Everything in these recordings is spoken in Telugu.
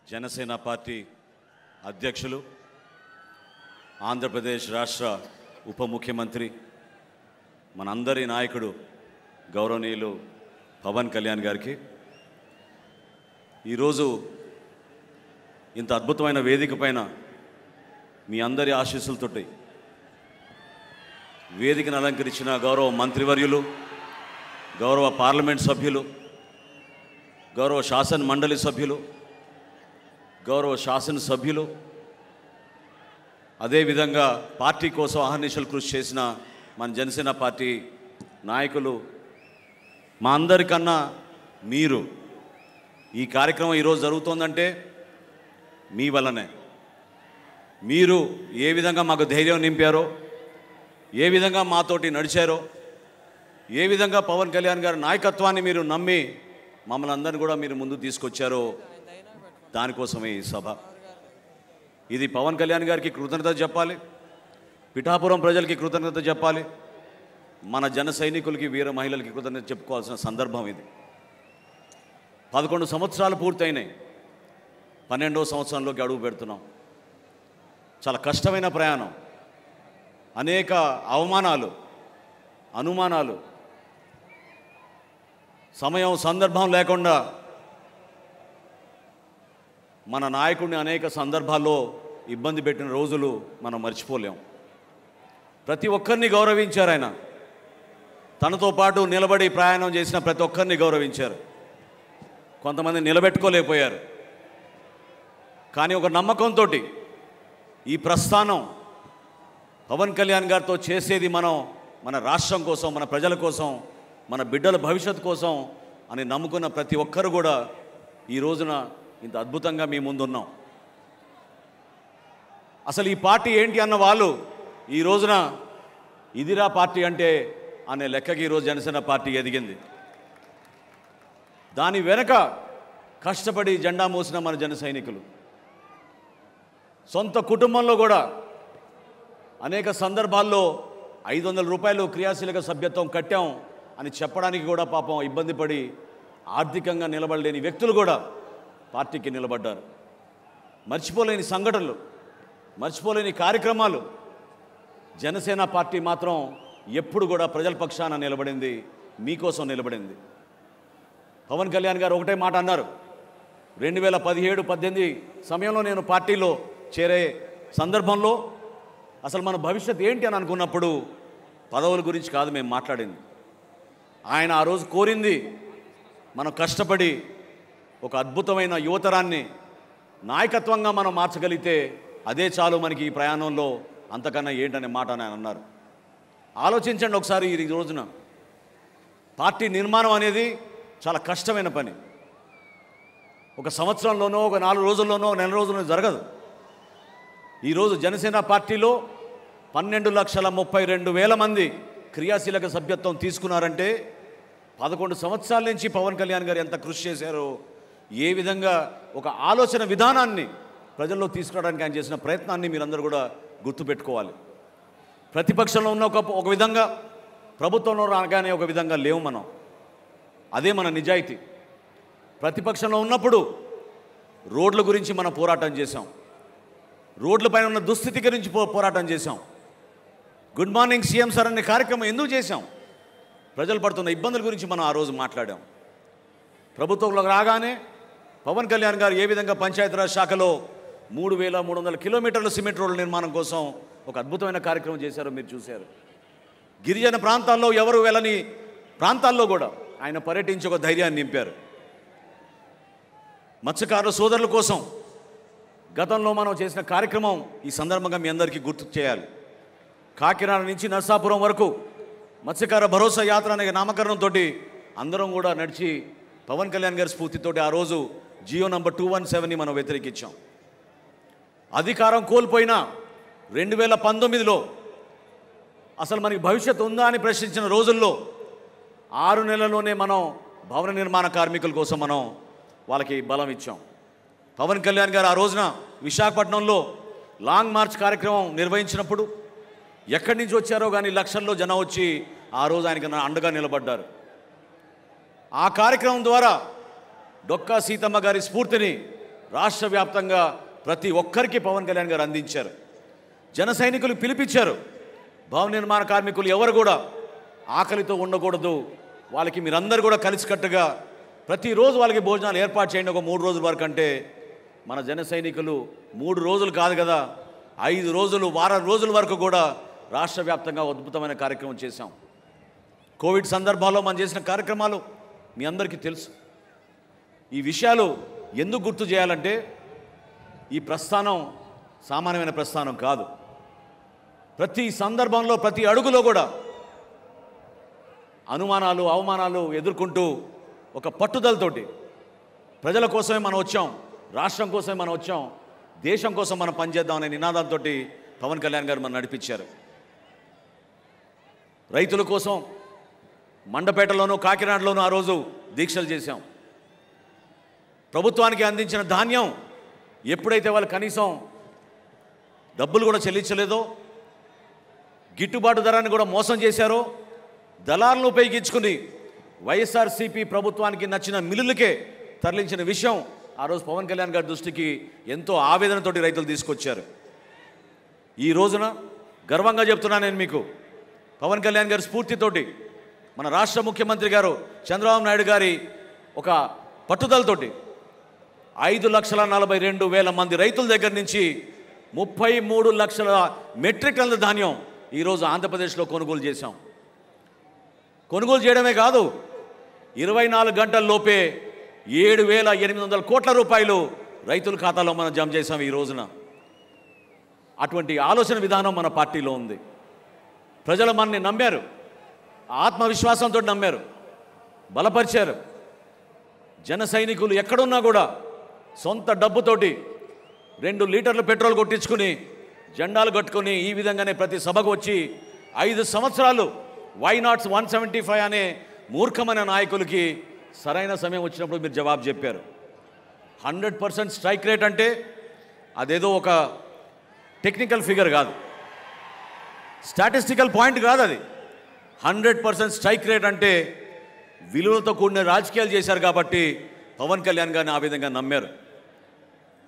జనసేన పార్టీ అధ్యక్షులు, ఆంధ్రప్రదేశ్ రాష్ట్ర ఉప ముఖ్యమంత్రి, మనందరి నాయకుడు గౌరవనీయులు పవన్ కళ్యాణ్ గారికి ఈరోజు ఇంత అద్భుతమైన వేదిక పైన మీ అందరి ఆశీస్సులతోటి వేదికను అలంకరించిన గౌరవ మంత్రివర్యులు, గౌరవ పార్లమెంట్ సభ్యులు, గౌరవ శాసన మండలి సభ్యులు, గౌరవ శాసనసభ్యులు, అదేవిధంగా పార్టీ కోసం అహర్నిశలు కృషి చేసిన మన జనసేన పార్టీ నాయకులు, మా అందరికన్నా మీరు ఈ కార్యక్రమం ఈరోజు జరుగుతోందంటే మీ వల్లనే. మీరు ఏ విధంగా మాకు ధైర్యం నింపారో, ఏ విధంగా మాతోటి నడిచారో, ఏ విధంగా పవన్ కళ్యాణ్ గారి నాయకత్వాన్ని మీరు నమ్మి మమ్మల్ని అందరినీ కూడా మీరు ముందు తీసుకొచ్చారో దానికోసమే ఈ సభ. ఇది పవన్ కళ్యాణ్ గారికి కృతజ్ఞత చెప్పాలి, పిఠాపురం ప్రజలకి కృతజ్ఞత చెప్పాలి, మన జన సైనికులకి, వీర మహిళలకి కృతజ్ఞత చెప్పుకోవాల్సిన సందర్భం ఇది. 11 సంవత్సరాలు పూర్తయినాయి, 12వ సంవత్సరంలోకి అడుగు పెడుతున్నాం. చాలా కష్టమైన ప్రయాణం, అనేక అవమానాలు, అనుమానాలు, సమయం సందర్భం లేకుండా మన నాయకుడిని అనేక సందర్భాల్లో ఇబ్బంది పెట్టిన రోజులు మనం మర్చిపోలేం. ప్రతి ఒక్కరిని గౌరవించారు ఆయన. తనతో పాటు నిలబడి ప్రయాణం చేసిన ప్రతి ఒక్కరిని గౌరవించారు. కొంతమంది నిలబెట్టుకోలేకపోయారు. కానీ ఒక నమ్మకంతో ఈ ప్రస్థానం పవన్ కళ్యాణ్ గారితో చేసేది మనం మన రాష్ట్రం కోసం, మన ప్రజల కోసం, మన బిడ్డల భవిష్యత్తు కోసం అని నమ్ముకున్న ప్రతి ఒక్కరు కూడా ఈ రోజున ఇంత అద్భుతంగా మీ ముందున్నాం. అసలు ఈ పార్టీ ఏంటి అన్న వాళ్ళు ఈ రోజున ఇదిరా పార్టీ అంటే అనే లెక్కకి ఈరోజు జనసేన పార్టీ ఎదిగింది. దాని వెనక కష్టపడి జెండా మోసిన మన జన సైనికులు, సొంత కుటుంబంలో కూడా అనేక సందర్భాల్లో 500 రూపాయలు క్రియాశీలక సభ్యత్వం కట్టాం అని చెప్పడానికి కూడా పాపం ఇబ్బంది పడి ఆర్థికంగా నిలబడలేని వ్యక్తులు కూడా పార్టీకి నిలబడ్డారు. మర్చిపోలేని సంఘటనలు, మర్చిపోలేని కార్యక్రమాలు. జనసేన పార్టీ మాత్రం ఎప్పుడు కూడా ప్రజల పక్షాన నిలబడింది, మీకోసం నిలబడింది. పవన్ కళ్యాణ్ గారు ఒకటే మాట అన్నారు, 2017-18 సమయంలో నేను పార్టీలో చేరే సందర్భంలో అసలు మన భవిష్యత్ ఏంటి అని అనుకున్నప్పుడు పదవుల గురించి కాదు మేము మాట్లాడింది. ఆయన ఆ రోజు కోరింది మనం కష్టపడి ఒక అద్భుతమైన యువతరాన్ని నాయకత్వంగా మనం మార్చగలిగితే అదే చాలు మనకి ఈ ప్రయాణంలో, అంతకన్నా ఏంటనే మాట ఆయన అన్నారు. ఆలోచించండి ఒకసారి. ఈ రోజున పార్టీ నిర్మాణం అనేది చాలా కష్టమైన పని. ఒక సంవత్సరంలోనో, ఒక 4 రోజుల్లోనో, నెల రోజుల్లోనో జరగదు. ఈరోజు జనసేన పార్టీలో 12,32,000 మంది క్రియాశీలక సభ్యత్వం తీసుకున్నారంటే 11 సంవత్సరాల నుంచి పవన్ కళ్యాణ్ గారు ఎంత కృషి చేశారో, ఏ విధంగా ఒక ఆలోచన విధానాన్ని ప్రజల్లో తీసుకురావడానికి ఆయన చేసిన ప్రయత్నాన్ని మీరందరూ కూడా గుర్తుపెట్టుకోవాలి. ప్రతిపక్షంలో ఉన్న ఒక విధంగా, ప్రభుత్వంలో రాగానే ఒక విధంగా లేవు మనం. అదే మన నిజాయితీ. ప్రతిపక్షంలో ఉన్నప్పుడు రోడ్ల గురించి మనం పోరాటం చేశాం, రోడ్లపైన ఉన్న దుస్థితి గురించి పోరాటం చేశాం. గుడ్ మార్నింగ్ సీఎం సార్ అనే కార్యక్రమం ఎందుకు చేశాం? ప్రజలు పడుతున్న ఇబ్బందుల గురించి మనం ఆ రోజు మాట్లాడాం. ప్రభుత్వంలోకి రాగానే పవన్ కళ్యాణ్ గారు ఏ విధంగా పంచాయతీరాజ్ శాఖలో 3,300 కిలోమీటర్ల సిమెంట్ రోడ్ల నిర్మాణం కోసం ఒక అద్భుతమైన కార్యక్రమం చేశారో మీరు చూశారు. గిరిజన ప్రాంతాల్లో ఎవరు వెళ్ళని ప్రాంతాల్లో కూడా ఆయన పర్యటించి ఒక ధైర్యాన్ని నింపారు. మత్స్యకారుల సోదరుల కోసం గతంలో మనం చేసిన కార్యక్రమం ఈ సందర్భంగా మీ అందరికీ గుర్తు చేయాలి. కాకినాడ నుంచి నర్సాపురం వరకు మత్స్యకార భరోసా యాత్ర అనే నామకరణంతో అందరం కూడా నడిచి పవన్ కళ్యాణ్ గారి స్ఫూర్తితోటి ఆ రోజు జియో నంబర్ 217ని మనం వ్యతిరేకించాం. అధికారం కోల్పోయినా 2019లో అసలు మనకి భవిష్యత్తు ఉందా అని ప్రశ్నించిన రోజుల్లో 6 నెలల్లోనే మనం భవన నిర్మాణ కార్మికుల కోసం మనం వాళ్ళకి బలం ఇచ్చాం. పవన్ కళ్యాణ్ గారు ఆ రోజున విశాఖపట్నంలో లాంగ్ మార్చ్ కార్యక్రమం నిర్వహించినప్పుడు ఎక్కడి నుంచి వచ్చారో కానీ లక్షల్లో జనం వచ్చి ఆ రోజు ఆయనకి అండగా నిలబడ్డారు. ఆ కార్యక్రమం ద్వారా డొక్కా సీతమ్మ గారి స్ఫూర్తిని రాష్ట్ర వ్యాప్తంగా ప్రతి ఒక్కరికి పవన్ కళ్యాణ్ గారు అందించారు. జన సైనికులు పిలిపించారు. భవన నిర్మాణ కార్మికులు ఎవరు కూడా ఆకలితో ఉండకూడదు, వాళ్ళకి మీరందరూ కూడా కలిసికట్టుగా ప్రతిరోజు వాళ్ళకి భోజనాలు ఏర్పాటు చేయండి ఒక 3 రోజుల వరకు అంటే మన జన సైనికులు 3 రోజులు కాదు కదా, 5 రోజులు, వారం రోజుల వరకు కూడా రాష్ట్ర వ్యాప్తంగా అద్భుతమైన కార్యక్రమం చేశాం. కోవిడ్ సందర్భాల్లో మనం చేసిన కార్యక్రమాలు మీ అందరికీ తెలుసు. ఈ విషయాలు ఎందుకు గుర్తు చేయాలంటే ఈ ప్రస్థానం సామాన్యమైన ప్రస్థానం కాదు. ప్రతి సందర్భంలో ప్రతి అడుగులో కూడా అనుమానాలు అవమానాలు ఎదుర్కొంటూ ఒక పట్టుదలతోటి ప్రజల కోసమే మనం వచ్చాం, రాష్ట్రం కోసమే మనం వచ్చాం, దేశం కోసం మనం పనిచేద్దామనే నినాదంతో పవన్ కళ్యాణ్ గారు మనం నడిపించారు. రైతుల కోసం మండపేటలోనూ కాకినాడలోనూ ఆ రోజు దీక్షలు చేశాం. ప్రభుత్వానికి అందించిన ధాన్యం ఎప్పుడైతే వాళ్ళు కనీసం డబ్బులు కూడా చెల్లించలేదో, గిట్టుబాటు ధరాన్ని కూడా మోసం చేశారో, దళాలను ఉపయోగించుకుని వైఎస్ఆర్సీపీ ప్రభుత్వానికి నచ్చిన మిల్లులకే తరలించిన విషయం ఆ రోజు పవన్ కళ్యాణ్ గారి దృష్టికి ఎంతో ఆవేదనతోటి రైతులు తీసుకొచ్చారు. ఈ రోజున గర్వంగా చెప్తున్నాను నేను మీకు, పవన్ కళ్యాణ్ గారి స్ఫూర్తితోటి మన రాష్ట్ర ముఖ్యమంత్రి గారు చంద్రబాబు నాయుడు గారి ఒక పట్టుదలతోటి 5,42,000 మంది రైతుల దగ్గర నుంచి 33 లక్షల మెట్రిక్ టన్నుల ధాన్యం ఈరోజు ఆంధ్రప్రదేశ్లో కొనుగోలు చేశాం. కొనుగోలు చేయడమే కాదు, 24 గంటల్లోపే 7,800 కోట్ల రూపాయలు రైతుల ఖాతాలో మనం జమ చేశాం ఈ రోజున. అటువంటి ఆలోచన విధానం మన పార్టీలో ఉంది. ప్రజలు మనని నమ్మారు, ఆత్మవిశ్వాసంతో నమ్మారు, బలపరిచారు. జన సైనికులు ఎక్కడున్నా కూడా సొంత డబ్బుతోటి 2 లీటర్లు పెట్రోల్ కొట్టించుకుని జెండాలు కట్టుకొని ఈ విధంగానే ప్రతి సభకు వచ్చి 5 సంవత్సరాలు వై నాట్ 175 అనే మూర్ఖమైన నాయకులకి సరైన సమయం వచ్చినప్పుడు మీరు జవాబు చెప్పారు. 100% స్ట్రైక్ రేట్ అంటే అదేదో ఒక టెక్నికల్ ఫిగర్ కాదు, స్టాటిస్టికల్ పాయింట్ కాదు, అది 100% స్ట్రైక్ రేట్ అంటే విలువలతో కూడిన రాజకీయాలు చేశారు కాబట్టి పవన్ కళ్యాణ్ గారిని ఆ విధంగా నమ్మారు.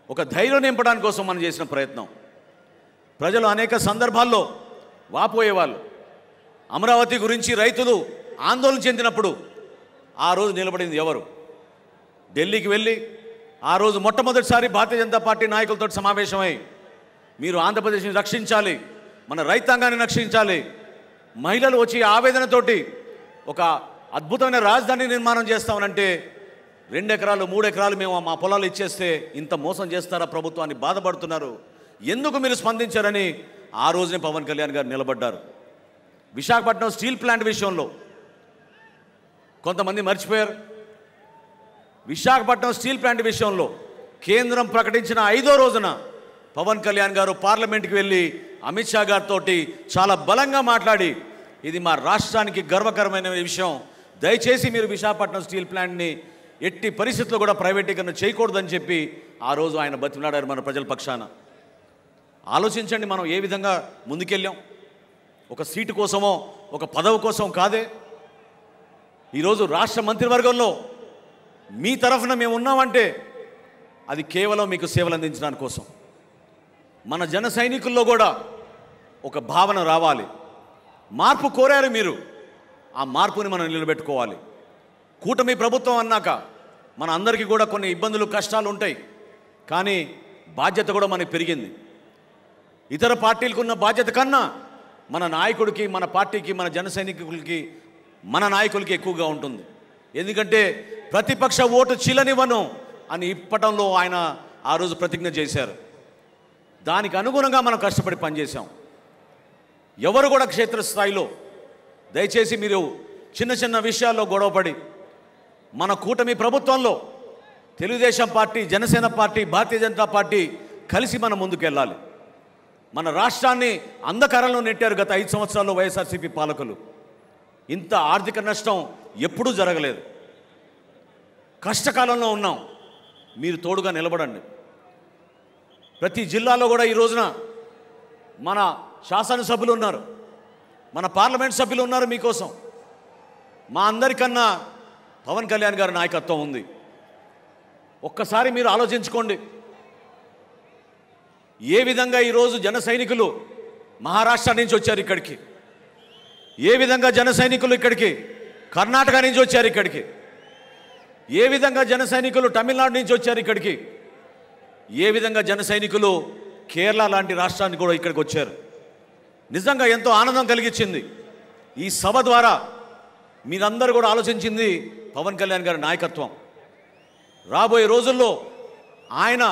ఒక ధైర్యం నింపడానికి కోసం మనం చేసిన ప్రయత్నం. ప్రజలు అనేక సందర్భాల్లో వాపోయేవాళ్ళు. అమరావతి గురించి రైతులు ఆందోళన చెందినప్పుడు ఆ రోజు నిలబడింది ఎవరు? ఢిల్లీకి వెళ్ళి ఆ రోజు మొట్టమొదటిసారి భారతీయ జనతా పార్టీ నాయకులతో సమావేశమై మీరు ఆంధ్రప్రదేశ్ని రక్షించాలి, మన రైతాంగాన్ని రక్షించాలి, మహిళలు వచ్చి ఆవేదనతోటి ఒక అద్భుతమైన రాజధాని నిర్మాణం చేస్తామనంటే 2 ఎకరాలు 3 ఎకరాలు మేము మా పొలాలు ఇచ్చేస్తే ఇంత మోసం చేస్తారా ప్రభుత్వాన్ని బాధపడుతున్నారు, ఎందుకు మీరు స్పందించారని ఆ రోజునే పవన్ కళ్యాణ్ గారు నిలబడ్డారు. విశాఖపట్నం స్టీల్ ప్లాంట్ విషయంలో కొంతమంది మర్చిపోయారు. విశాఖపట్నం స్టీల్ ప్లాంట్ విషయంలో కేంద్రం ప్రకటించిన 5వ రోజున పవన్ కళ్యాణ్ గారు పార్లమెంట్కి వెళ్ళి అమిత్ షా గారితో చాలా బలంగా మాట్లాడి ఇది మా రాష్ట్రానికి గర్వకరమైన విషయం, దయచేసి మీరు విశాఖపట్నం స్టీల్ ప్లాంట్ని ఎట్టి పరిస్థితుల్లో కూడా ప్రైవేటీకరణ చేయకూడదని చెప్పి ఆ రోజు ఆయన బతిమలాడారు మన ప్రజల పక్షాన. ఆలోచించండి మనం ఏ విధంగా ముందుకెళ్ళాం. ఒక సీటు కోసమో ఒక పదవి కోసం కాదే. ఈరోజు రాష్ట్ర మంత్రివర్గంలో మీ తరఫున మేము ఉన్నామంటే అది కేవలం మీకు సేవలు అందించడానికి కోసం. మన జన సైనికుల్లో కూడా ఒక భావన రావాలి. మార్పు కోరారు మీరు, ఆ మార్పుని మనం నిలబెట్టుకోవాలి. కూటమి ప్రభుత్వం అన్నాక మన అందరికీ కూడా కొన్ని ఇబ్బందులు కష్టాలు ఉంటాయి, కానీ బాధ్యత కూడా మనకి పెరిగింది. ఇతర పార్టీలకు ఉన్న బాధ్యత కన్నా మన నాయకుడికి, మన పార్టీకి, మన జన సైనికులకి, మన నాయకులకి ఎక్కువగా ఉంటుంది. ఎందుకంటే ప్రతిపక్ష ఓటు చీలనివ్వను అని ఇప్పటంలో ఆయన ఆ రోజు ప్రతిజ్ఞ చేశారు. దానికి అనుగుణంగా మనం కష్టపడి పనిచేశాం. ఎవరు కూడా క్షేత్రస్థాయిలో దయచేసి మీరు చిన్న చిన్న విషయాల్లో గొడవపడి మన కూటమి ప్రభుత్వంలో Telugu Desam party, Janasena party, Bharatiya Janata party కలిసి మనం ముందుకెళ్ళాలి. మన రాష్ట్రాన్ని అంధకారంలో నెట్టారు గత 5 సంవత్సరాల్లో వైఎస్ఆర్సీపీ పాలకులు. ఇంత ఆర్థిక నష్టం ఎప్పుడూ జరగలేదు. కష్టకాలంలో ఉన్నాం, మీరు తోడుగా నిలబడండి. ప్రతి జిల్లాలో కూడా ఈ రోజున మన శాసనసభ్యులు ఉన్నారు, మన పార్లమెంట్ సభ్యులు ఉన్నారు మీకోసం. మా అందరికన్నా పవన్ కళ్యాణ్ గారి నాయకత్వం ఉంది. ఒక్కసారి మీరు ఆలోచించుకోండి. ఏ విధంగా ఈరోజు జన సైనికులు మహారాష్ట్ర నుంచి వచ్చారు ఇక్కడికి, ఏ విధంగా జన సైనికులు ఇక్కడికి కర్ణాటక నుంచి వచ్చారు ఇక్కడికి, ఏ విధంగా జన సైనికులు తమిళనాడు నుంచి వచ్చారు ఇక్కడికి, ఏ విధంగా జన సైనికులు కేరళ లాంటి రాష్ట్రానికి కూడా ఇక్కడికి వచ్చారు. నిజంగా ఎంతో ఆనందం కలిగించింది. ఈ సభ ద్వారా మీరందరూ కూడా ఆలోచించింది పవన్ కళ్యాణ్ గారి నాయకత్వం. రాబోయే రోజుల్లో ఆయన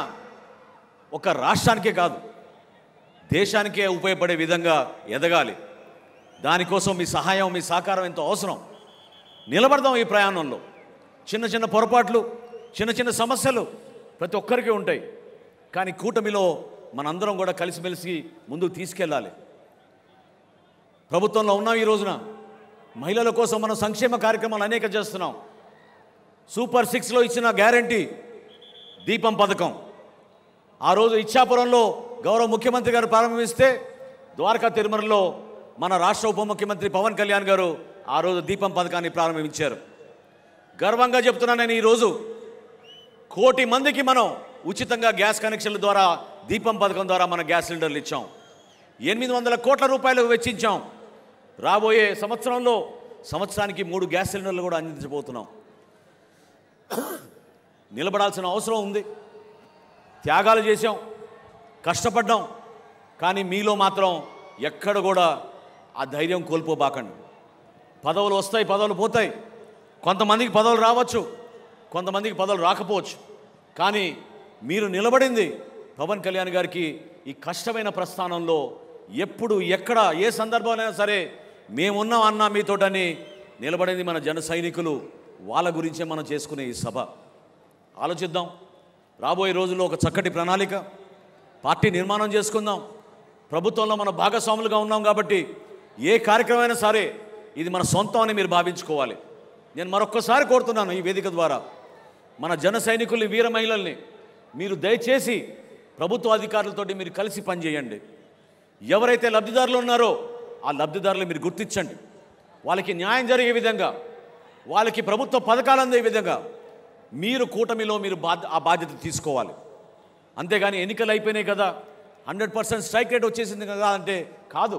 ఒక రాష్ట్రానికే కాదు దేశానికే ఉపయోగపడే విధంగా ఎదగాలి. దానికోసం మీ సహాయం మీ సహకారం ఎంతో అవసరం. నిలబడదాం ఈ ప్రయాణంలో. చిన్న చిన్న పొరపాట్లు చిన్న చిన్న సమస్యలు ప్రతి ఒక్కరికి ఉంటాయి. కానీ కూటమిలో మనందరం కూడా కలిసిమెలిసి ముందుకు తీసుకెళ్ళాలి. ప్రభుత్వంలో ఉన్నాం. ఈ రోజున మహిళల కోసం మనం సంక్షేమ కార్యక్రమాలు అనేక చేస్తున్నాం. సూపర్ 6లో ఇచ్చిన గ్యారంటీ దీపం పథకం ఆ రోజు ఇచ్చాపురంలో గౌరవ ముఖ్యమంత్రి గారు ప్రారంభిస్తే ద్వారకా తిరుమలలో మన రాష్ట్ర ఉప ముఖ్యమంత్రి పవన్ కళ్యాణ్ గారు ఆ రోజు దీపం పథకాన్ని ప్రారంభించారు. గర్వంగా చెప్తున్నా నేను, ఈరోజు 1 కోటి మందికి మనం ఉచితంగా గ్యాస్ కనెక్షన్ల ద్వారా దీపం పథకం ద్వారా మన గ్యాస్ సిలిండర్లు ఇచ్చాం. 800 కోట్ల రూపాయలు వెచ్చించాం. రాబోయే సంవత్సరంలో సంవత్సరానికి 3 గ్యాస్ సిలిండర్లు కూడా అందించబోతున్నాం. నిలబడాల్సిన అవసరం ఉంది. త్యాగాలు చేశాం, కష్టపడ్డాం. కానీ మీలో మాత్రం ఎక్కడ కూడా ఆ ధైర్యం కోల్పోబాకండి. పదవులు వస్తాయి, పదవులు పోతాయి. కొంతమందికి పదవులు రావచ్చు, కొంతమందికి పదవులు రాకపోవచ్చు. కానీ మీరు నిలబడింది పవన్ కళ్యాణ్ గారికి ఈ కష్టమైన ప్రస్థానంలో ఎప్పుడు ఎక్కడ ఏ సందర్భంలో సరే మేమున్నాం అన్నా మీతోటని నిలబడింది మన జన సైనికులు. వాళ్ళ గురించే మనం చేసుకునే ఈ సభ. ఆలోచిద్దాం. రాబోయే రోజుల్లో ఒక చక్కటి ప్రణాళిక పార్టీ నిర్మాణం చేసుకుందాం. ప్రభుత్వంలో మన భాగస్వాములుగా ఉన్నాం కాబట్టి ఏ కార్యక్రమమైనా సరే ఇది మన సొంతం అని మీరు భావించుకోవాలి. నేను మరొక్కసారి కోరుతున్నాను ఈ వేదిక ద్వారా మన జన సైనికుల్ని, వీర మహిళల్ని మీరు దయచేసి ప్రభుత్వ అధికారులతోటి మీరు కలిసి పనిచేయండి. ఎవరైతే లబ్ధిదారులు ఉన్నారో ఆ లబ్ధిదారులు మీరు గుర్తించండి. వాళ్ళకి న్యాయం జరిగే విధంగా, వాళ్ళకి ప్రభుత్వ పథకాలు అందే విధంగా మీరు కూటమిలో మీరు ఆ బాధ్యత తీసుకోవాలి. అంతేగాని ఎన్నికలు అయిపోయినాయి కదా 100% స్ట్రైక్ రేట్ వచ్చేసింది కదా అంటే కాదు.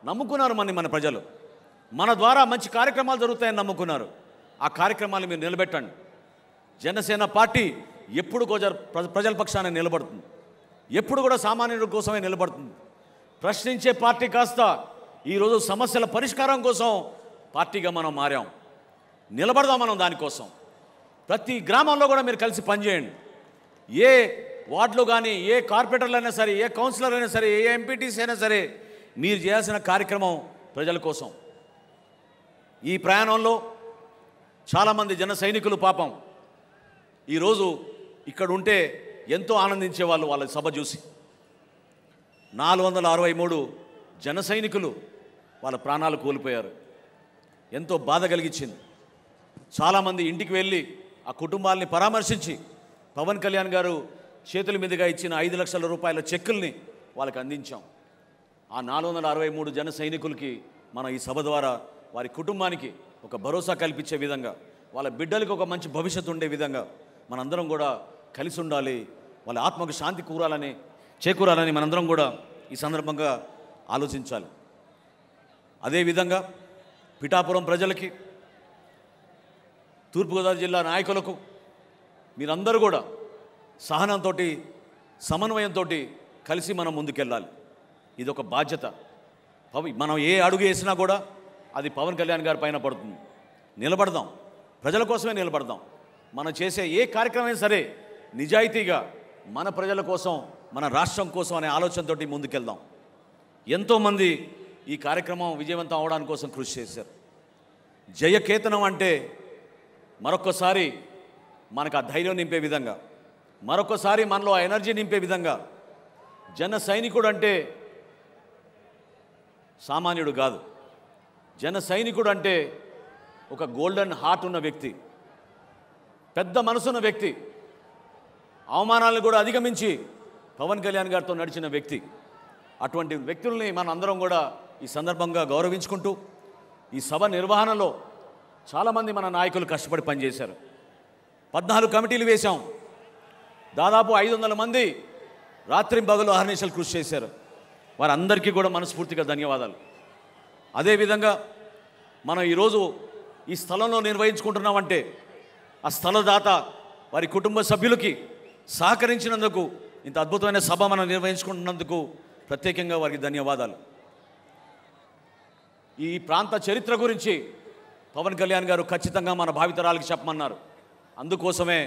నమ్ముకున్నారు మన ప్రజలు. మన ద్వారా మంచి కార్యక్రమాలు జరుగుతాయని నమ్ముకున్నారు. ఆ కార్యక్రమాలు మీరు నిలబెట్టండి. జనసేన పార్టీ ఎప్పుడు ప్రజల పక్షాన నిలబడుతుంది. ఎప్పుడు కూడా సామాన్యుల కోసమే నిలబడుతుంది. ప్రశ్నించే పార్టీ కాస్త ఈరోజు సమస్యల పరిష్కారం కోసం పార్టీగా మనం మారాం. నిలబడదాం మనం దానికోసం. ప్రతి గ్రామంలో కూడా మీరు కలిసి పనిచేయండి. ఏ వార్డులో కానీ, ఏ కార్పొరేటర్లు అయినా సరే, ఏ కౌన్సిలర్ అయినా సరే, ఏ ఎంపీటీసీ అయినా సరే మీరు చేయాల్సిన కార్యక్రమం ప్రజల కోసం. ఈ ప్రయాణంలో చాలామంది జన సైనికులు పాపం ఈరోజు ఇక్కడ ఉంటే ఎంతో ఆనందించేవాళ్ళు వాళ్ళ సభ చూసి. 463 జన సైనికులు వాళ్ళ ప్రాణాలు కోల్పోయారు. ఎంతో బాధ కలిగించింది. చాలామంది ఇంటికి వెళ్ళి ఆ కుటుంబాలని పరామర్శించి పవన్ కళ్యాణ్ గారు చేతుల మీదుగా ఇచ్చిన 5 లక్షల రూపాయల చెక్కుల్ని వాళ్ళకి అందించాం. ఆ 463 జన సైనికులకి మన ఈ సభ ద్వారా వారి కుటుంబానికి ఒక భరోసా కల్పించే విధంగా, వాళ్ళ బిడ్డలకు ఒక మంచి భవిష్యత్తు ఉండే విధంగా మనందరం కూడా కలిసి ఉండాలి. వాళ్ళ ఆత్మకు శాంతి చేకూరాలని మనందరం కూడా ఈ సందర్భంగా ఆలోచించాలి. అదేవిధంగా పిఠాపురం ప్రజలకి, తూర్పుగోదావరి జిల్లా నాయకులకు మీరందరూ కూడా సహనంతో, సమన్వయంతో కలిసి మనం ముందుకెళ్ళాలి. ఇది ఒక బాధ్యత. మనం ఏ అడుగు వేసినా కూడా అది పవన్ కళ్యాణ్ గారి పైన పడుతుంది. నిలబడదాం, ప్రజల కోసమే నిలబడదాం. మనం చేసే ఏ కార్యక్రమం సరే నిజాయితీగా మన ప్రజల కోసం, మన రాష్ట్రం కోసం అనే ఆలోచనతో ముందుకెళ్దాం. ఎంతోమంది ఈ కార్యక్రమం విజయవంతం అవడానికి కోసం కృషి చేశారు. జయకేతనం అంటే మరొకసారి మనకు ఆ ధైర్యం నింపే విధంగా, మరొకసారి మనలో ఆ ఎనర్జీ నింపే విధంగా, జన సైనికుడు అంటే సామాన్యుడు కాదు. జన సైనికుడు అంటే ఒక గోల్డెన్ హార్ట్ ఉన్న వ్యక్తి, పెద్ద మనసున్న వ్యక్తి, అవమానాలను కూడా అధిగమించి పవన్ కళ్యాణ్ గారితో నడిచిన వ్యక్తి. అటువంటి వ్యక్తుల్ని మన అందరం కూడా ఈ సందర్భంగా గౌరవించుకుంటూ, ఈ సభ నిర్వహణలో చాలామంది మన నాయకులు కష్టపడి పనిచేశారు. 14 కమిటీలు వేశాం. దాదాపు 500 మంది రాత్రింబగలు అహర్నిశలు కృషి చేశారు. వారందరికీ కూడా మనస్ఫూర్తిగా ధన్యవాదాలు. అదేవిధంగా మనం ఈరోజు ఈ స్థలంలో నిర్వహించుకుంటున్నామంటే ఆ స్థలదాత వారి కుటుంబ సభ్యులకి సహకరించినందుకు, ఇంత అద్భుతమైన సభ మనం నిర్వహించుకుంటున్నందుకు ప్రత్యేకంగా వారికి ధన్యవాదాలు. ఈ ప్రాంత చరిత్ర గురించి పవన్ కళ్యాణ్ గారు ఖచ్చితంగా మన భావితరాలకు చెప్పమన్నారు. అందుకోసమే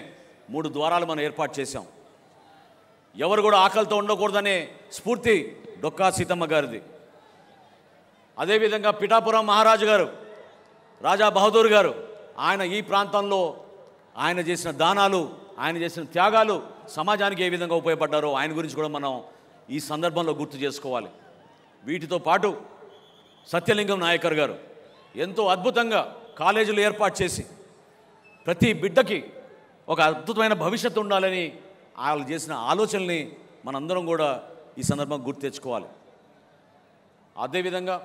3 ద్వారాలు మనం ఏర్పాటు చేశాం. ఎవరు కూడా ఆకలితో ఉండకూడదనే స్ఫూర్తి డొక్కా సీతమ్మ గారిది. అదేవిధంగా పిఠాపురం మహారాజు గారు, రాజా బహదూర్ గారు, ఆయన ఈ ప్రాంతంలో ఆయన చేసిన దానాలు, ఆయన చేసిన త్యాగాలు సమాజానికి ఏ విధంగా ఉపయోగపడ్డారో ఆయన గురించి కూడా మనం ఈ సందర్భంలో గుర్తు చేసుకోవాలి. వీటితో పాటు సత్యలింగం నాయకర్ గారు ఎంతో అద్భుతంగా కాలేజీలు ఏర్పాటు చేసి ప్రతి బిడ్డకి ఒక అద్భుతమైన భవిష్యత్తు ఉండాలని వాళ్ళు చేసిన ఆలోచనల్ని మనందరం కూడా ఈ సందర్భంగా గుర్తు తెచ్చుకోవాలి. అదేవిధంగా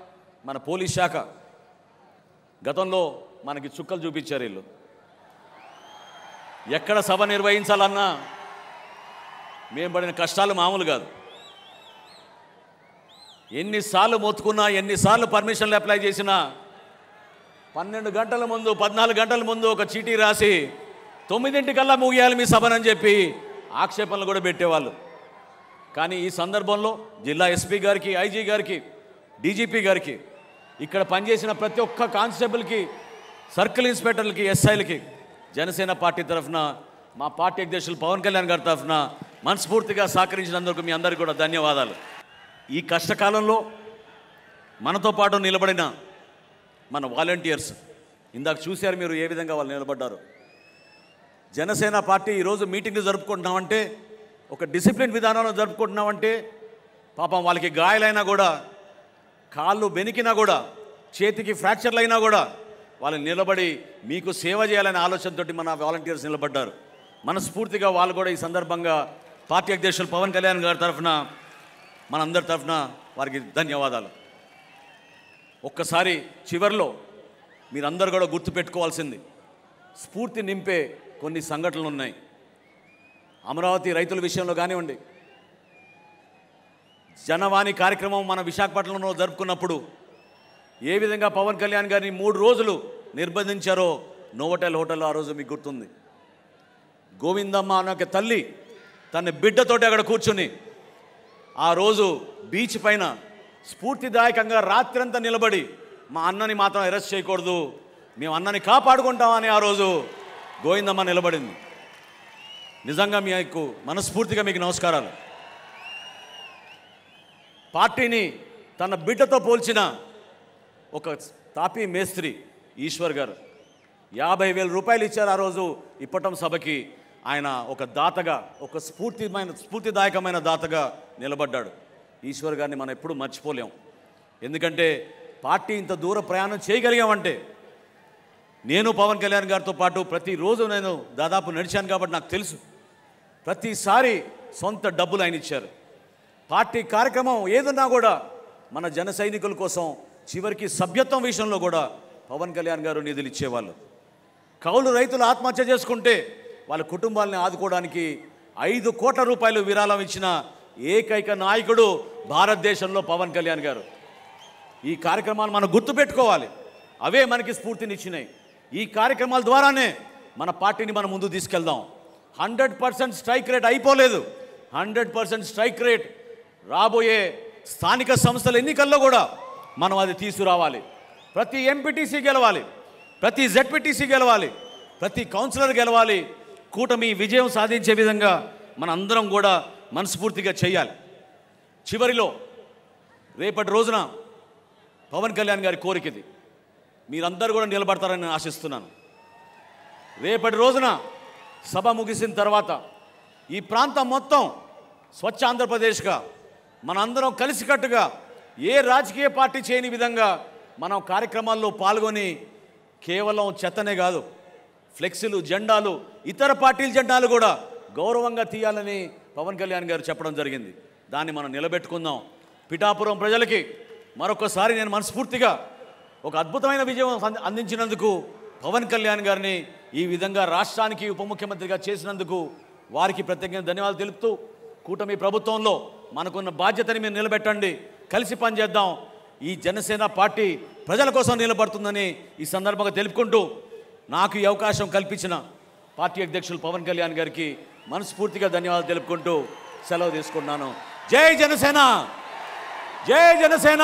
మన పోలీస్ శాఖ గతంలో మనకి చుక్కలు చూపించారు. వీళ్ళు ఎక్కడ సభ నిర్వహించాలన్నా మేము పడిన కష్టాలు మామూలు కాదు. ఎన్నిసార్లు మొత్తుకున్నా, ఎన్నిసార్లు పర్మిషన్లు అప్లై చేసినా 12 గంటల ముందు, 14 గంటల ముందు ఒక చీటీ రాసి 9 ముగియాలి మీ సభనని చెప్పి ఆక్షేపణలు కూడా పెట్టేవాళ్ళు. కానీ ఈ సందర్భంలో జిల్లా ఎస్పీ గారికి, ఐజీ గారికి, డీజీపీ గారికి, ఇక్కడ పనిచేసిన ప్రతి ఒక్క కానిస్టేబుల్కి, సర్కిల్ ఇన్స్పెక్టర్లకి, ఎస్ఐలకి జనసేన పార్టీ తరఫున, మా పార్టీ అధ్యక్షులు పవన్ కళ్యాణ్ గారి తరఫున మనస్ఫూర్తిగా సహకరించినందుకు మీ అందరికీ కూడా ధన్యవాదాలు. ఈ కష్టకాలంలో మనతో పాటు నిలబడిన మన వాలంటీర్స్, ఇందాక చూశారు మీరు ఏ విధంగా వాళ్ళు నిలబడ్డారు. జనసేన పార్టీ ఈరోజు మీటింగ్లు జరుపుకుంటున్నామంటే, ఒక డిసిప్లిన్ విధానంలో జరుపుకుంటున్నామంటే, పాపం వాళ్ళకి గాయాలైనా కూడా, కాళ్ళు బెనికినా కూడా, చేతికి ఫ్రాక్చర్లు అయినా కూడా వాళ్ళు నిలబడి మీకు సేవ చేయాలనే ఆలోచనతోటి మన వాలంటీర్స్ నిలబడ్డారు. మనస్ఫూర్తిగా వాళ్ళు కూడా ఈ సందర్భంగా పార్టీ అధ్యక్షులు పవన్ కళ్యాణ్ గారి తరఫున, మనందరి తరఫున వారికి ధన్యవాదాలు. ఒక్కసారి చివరిలో మీరందరూ కూడా గుర్తుపెట్టుకోవాల్సింది, స్ఫూర్తి నింపే కొన్ని సంఘటనలు ఉన్నాయి. అమరావతి రైతుల విషయంలో కానివ్వండి, జనవాణి కార్యక్రమం మన విశాఖపట్నంలో జరుపుకున్నప్పుడు ఏ విధంగా పవన్ కళ్యాణ్ గారిని 3 రోజులు నిర్బంధించారో నోవోటెల్ హోటల్లో ఆ రోజు మీకు గుర్తుంది. గోవిందమ్మ అనే ఒక తల్లి తన బిడ్డతోటి అక్కడ కూర్చుని ఆ రోజు బీచ్ పైన స్ఫూర్తిదాయకంగా రాత్రంతా నిలబడి, మా అన్నని మాత్రం అరెస్ట్ చేయకూడదు, మేము అన్నని కాపాడుకుంటామని ఆ రోజు గోవిందమ్మ నిలబడింది. నిజంగా మీకు మనస్ఫూర్తిగా మీకు నమస్కారాలు. పార్టీని తన బిడ్డతో పోల్చిన ఒక తాపీ మేస్త్రి ఈశ్వర్ గారు 50,000 రూపాయలు ఇచ్చారు ఆ రోజు ఇప్పటం సభకి. ఆయన ఒక దాతగా, ఒక స్ఫూర్తిదాయకమైన దాతగా నిలబడ్డాడు. ఈశ్వర్ గారిని మనం ఎప్పుడూ మర్చిపోలేం. ఎందుకంటే పార్టీ ఇంత దూర ప్రయాణం చేయగలిగామంటే, నేను పవన్ కళ్యాణ్ గారితో పాటు ప్రతిరోజు నేను దాదాపు నడిచాను కాబట్టి నాకు తెలుసు. ప్రతిసారి సొంత డబ్బులు ఆయన ఇచ్చారు. పార్టీ కార్యక్రమం ఏదన్నా కూడా మన జన సైనికుల కోసం, చివరికి సభ్యత్వం విషయంలో కూడా పవన్ కళ్యాణ్ గారు నిధులు ఇచ్చేవాళ్ళు. కౌలు రైతులు ఆత్మహత్య చేసుకుంటే వాళ్ళ కుటుంబాలని ఆదుకోవడానికి 5 కోట్ల రూపాయలు విరాళం ఇచ్చిన ఏకైక నాయకుడు భారతదేశంలో పవన్ కళ్యాణ్ గారు. ఈ కార్యక్రమాలు మనం గుర్తుపెట్టుకోవాలి. అవే మనకి స్ఫూర్తినిచ్చినాయి. ఈ కార్యక్రమాల ద్వారానే మన పార్టీని మనం ముందు తీసుకెళ్దాం. 100% స్ట్రైక్ రేట్ అయిపోలేదు. 100% స్ట్రైక్ రేట్ రాబోయే స్థానిక సంస్థల ఎన్నికల్లో కూడా మనం అది తీసుకురావాలి. ప్రతి ఎంపీటీసీ గెలవాలి, ప్రతి జెడ్పీటీసీ గెలవాలి, ప్రతి కౌన్సిలర్ గెలవాలి. కూటమి విజయం సాధించే విధంగా మన అందరం కూడా మనస్ఫూర్తిగా చేయాలి. చివరిలో రేపటి రోజున పవన్ కళ్యాణ్ గారి కోరికది, మీరందరూ కూడా నిలబడతారని నేను ఆశిస్తున్నాను. రేపటి రోజున సభ ముగిసిన తర్వాత ఈ ప్రాంతం మొత్తం స్వచ్ఛ ఆంధ్రప్రదేశ్గా మనందరం కలిసికట్టుగా, ఏ రాజకీయ పార్టీ చేయని విధంగా మనం కార్యక్రమాల్లో పాల్గొని కేవలం చెత్తనే కాదు, ఫ్లెక్సీలు, జెండాలు, ఇతర పార్టీల జెండాలు కూడా గౌరవంగా తీయాలని పవన్ కళ్యాణ్ గారు చెప్పడం జరిగింది. దాన్ని మనం నిలబెట్టుకుందాం. పిఠాపురం ప్రజలకి మరొకసారి నేను మనస్ఫూర్తిగా ఒక అద్భుతమైన విజయం అందించినందుకు పవన్ కళ్యాణ్ గారిని ఈ విధంగా రాష్ట్రానికి ఉప ముఖ్యమంత్రిగా చేసినందుకు వారికి ప్రత్యేకంగా ధన్యవాదాలు తెలుపుతూ, కూటమి ప్రభుత్వంలో మనకున్న బాధ్యతని మీరు నిలబెట్టండి, కలిసి పనిచేద్దాం. ఈ జనసేన పార్టీ ప్రజల కోసం నిలబడుతుందని ఈ సందర్భంగా తెలుపుకుంటూ, నాకు ఈ అవకాశం కల్పించిన పార్టీ అధ్యక్షులు పవన్ కళ్యాణ్ గారికి మనస్ఫూర్తిగా ధన్యవాదాలు తెలుపుకుంటూ సెలవు తీసుకుంటున్నాను. జై జనసేన, జై జనసేన.